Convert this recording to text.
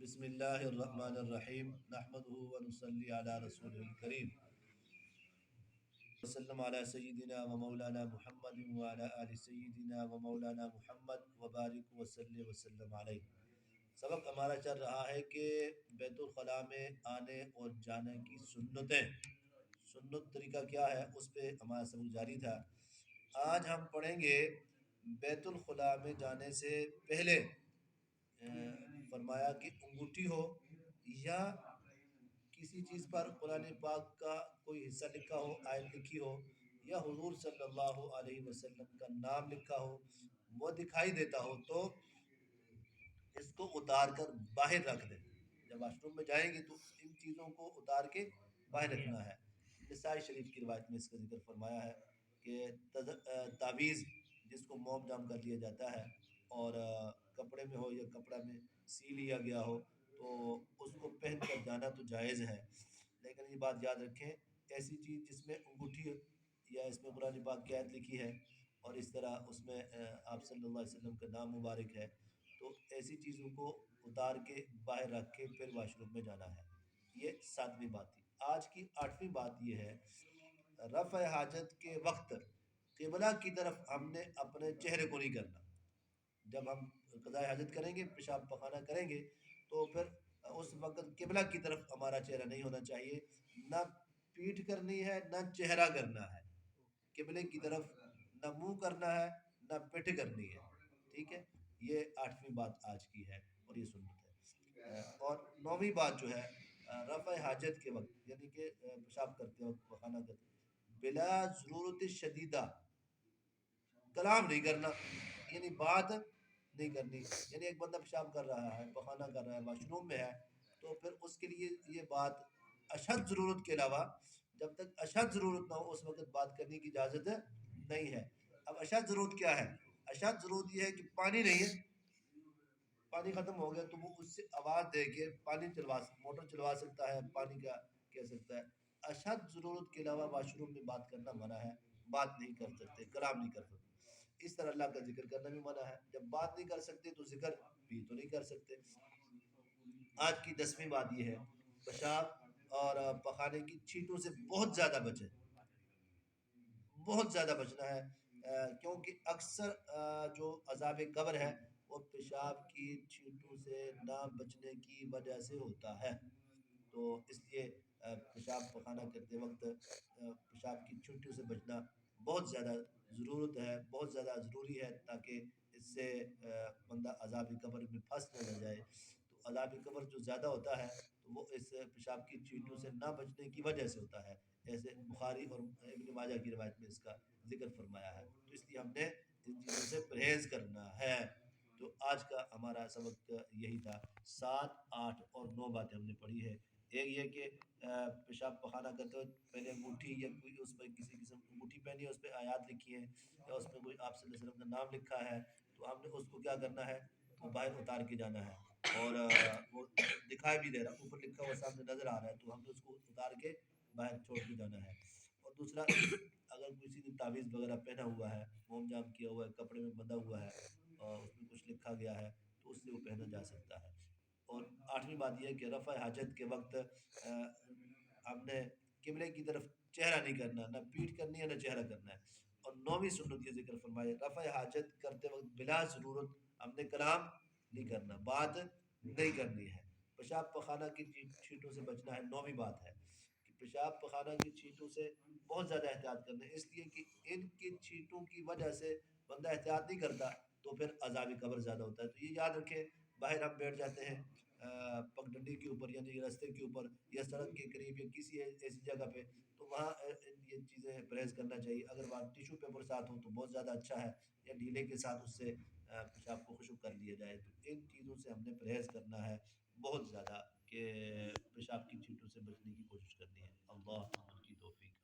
بسم اللہ الرحمن الرحیم نحمدہ و نصلی علی رسول الکریم وسلم علی سیدنا و مولانا محمد و علی آل سیدنا و مولانا محمد وبارک وسلم علیہ۔ سبق ہمارا چل رہا ہے کہ بیت الخلاء میں آنے اور جانے کی سنت طریقہ کیا ہے، اس پہ ہمارا سبق جاری تھا۔ آج ہم پڑھیں گے بیت الخلاء میں جانے سے پہلے فرمایا کہ انگوٹھی ہو یا کسی چیز پر قرآن پاک کا کوئی حصہ لکھا ہو، آیت لکھی ہو، یا حضور صلی اللہ علیہ وسلم کا نام لکھا ہو، وہ دکھائی دیتا ہو تو اس کو اتار کر باہر رکھ دیں۔ جب واش روم میں جائیں گے تو ان چیزوں کو اتار کے باہر رکھنا ہے۔ نسائی شریف کی روایت میں اس کا ذکر فرمایا ہے کہ تعویذ جس کو موم جام کر لیا جاتا ہے اور کپڑے میں ہو یا کپڑا میں سی لیا گیا ہو تو اس کو پہن کر جانا تو جائز ہے، لیکن یہ بات یاد رکھیں ایسی چیز جس میں انگوٹھی یا اس میں قرآن پاک کی آیت لکھی ہے اور اس طرح اس میں آپ صلی اللہ علیہ وسلم کا نام مبارک ہے، تو ایسی چیزوں کو اتار کے باہر رکھ کے پھر واش روم میں جانا ہے۔ یہ 7ویں بات تھی۔ آج کی 8ویں بات یہ ہے، رفع حاجت کے وقت قبلہ کی طرف ہم نے اپنے چہرے کو نہیں کرنا۔ جب ہم قضاء حاجت کریں گے، پیشاب پخانہ کریں گے، تو پھر اس وقت قبلہ کی طرف ہمارا چہرہ نہیں ہونا چاہیے، نہ پیٹھ کرنی ہے نہ چہرہ کرنا ہے، قبلے کی طرف نہ منہ کرنا ہے نہ پٹھ کرنی ہے۔ ٹھیک ہے، یہ 8ویں بات آج کی ہے اور یہ سنت ہے۔ اور 9ویں بات جو ہے، رفع حاجت کے وقت یعنی کہ پیشاب کرتے وقت پخانہ کرتے وقت بلا ضرورت شدیدہ کلام نہیں کرنا، یعنی بات نہیں کرنی۔ یعنی ایک بندہ پیشاب کر رہا ہے، پخانہ کر رہا ہے، واش روم میں ہے، تو پھر اس کے لیے یہ بات اشد ضرورت کے علاوہ جب تک اشد ضرورت نہ ہو اس وقت بات کرنے کی اجازت نہیں ہے۔ اب اشد ضرورت کیا ہے؟ اشد ضرورت یہ ہے کہ پانی نہیں ہے، پانی ختم ہو گیا تو وہ اس سے آواز دے کے پانی موٹر چلوا سکتا ہے، پانی کا کہہ سکتا ہے۔ اشد ضرورت کے علاوہ واش روم میں بات کرنا منع ہے، بات نہیں کر سکتے، کلام نہیں کر سکتے۔ اس طرح اللہ کا ذکر کرنا بھی منع ہے، جب بات نہیں کر سکتے تو ذکر بھی تو نہیں کر سکتے۔ آج کی 10ویں بات یہ ہے، پیشاب اور پخانے کی چھینٹوں سے بہت زیادہ بچیں، بہت زیادہ بچنا ہے، کیونکہ اکثر جو عذاب قبر ہے وہ پیشاب کی چھینٹوں سے نہ بچنے کی وجہ سے ہوتا ہے۔ تو اس لیے پیشاب پخانہ کرتے وقت پیشاب کی چھینٹوں سے بچنا بہت زیادہ ضرورت ہے، بہت زیادہ ضروری ہے، تاکہ اس سے بندہ عذاب قبر میں پھنس نہ جائے۔ تو عذاب قبر جو زیادہ ہوتا ہے تو وہ اس پیشاب کی چھینٹوں سے نہ بچنے کی وجہ سے ہوتا ہے، ایسے بخاری اور ابن ماجہ کی روایت میں اس کا ذکر فرمایا ہے۔ تو اس لیے ہم نے ان چیزوں سے پرہیز کرنا ہے۔ تو آج کا ہمارا سبق یہی تھا، 7، 8 اور 9 باتیں ہم نے پڑھی ہے۔ ایک یہ کہ پیشاب پخانہ کرتے وقت پہلے انگوٹھی یا کوئی اس پہ کسی قسم کی انگوٹھی پہنی ہے، اس پہ آیات لکھی ہیں یا اس پہ کوئی آپ صلی اللہ علیہ وسلم کا نام لکھا ہے، تو ہم نے اس کو کیا کرنا ہے، وہ باہر اتار کے جانا ہے۔ اور وہ دکھائی بھی دے رہا، اوپر لکھا ہوا سامنے نظر آ رہا ہے، تو ہم نے اس کو اتار کے باہر چھوڑ کے جانا ہے۔ اور دوسرا، اگر کسی نے تعویذ وغیرہ پہنا ہوا ہے، موم جام کیا ہوا ہے، کپڑے میں بندھا ہوا ہے اور اس میں کچھ لکھا گیا ہے تو اس سے وہ پہنا جا سکتا ہے۔ اور 8ویں بات یہ ہے کہ رفع حاجت کے وقت ہم نے قبلے کی طرف چہرہ نہیں کرنا، نہ پیٹھ کرنی ہے نہ چہرہ کرنا ہے۔ اور 9ویں سنت یہ ذکر فرمایا، رفع حاجت کرتے وقت بلا ضرورت ہم نے کلام نہیں کرنا، بات نہیں کرنی ہے۔ پیشاب پخانہ کی چھینٹوں سے بچنا ہے، 9ویں بات ہے کہ پیشاب پخانہ کی چھینٹوں سے بہت زیادہ احتیاط کرنا ہے، اس لیے کہ ان کی چھینٹوں کی وجہ سے بندہ احتیاط نہیں کرتا تو پھر عذاب قبر زیادہ ہوتا ہے۔ تو یہ یاد رکھیں، باہر ہم بیٹھ جاتے ہیں پگڈنڈی کے اوپر یعنی راستے کے اوپر یا سڑک کے قریب یا کسی ایسی جگہ پہ، تو وہاں یہ چیزیں پرہیز کرنا چاہیے۔ اگر وہاں ٹیشو پیپر ساتھ ہو تو بہت زیادہ اچھا ہے، یا ڈھیلے کے ساتھ اس سے پیشاب کو خشک کر لیا جائے۔ تو ان چیزوں سے ہم نے پرہیز کرنا ہے بہت زیادہ، کہ پیشاب کی چھینٹوں سے بچنے کی کوشش کرنی ہے۔ اللہ عمل کی توفیق۔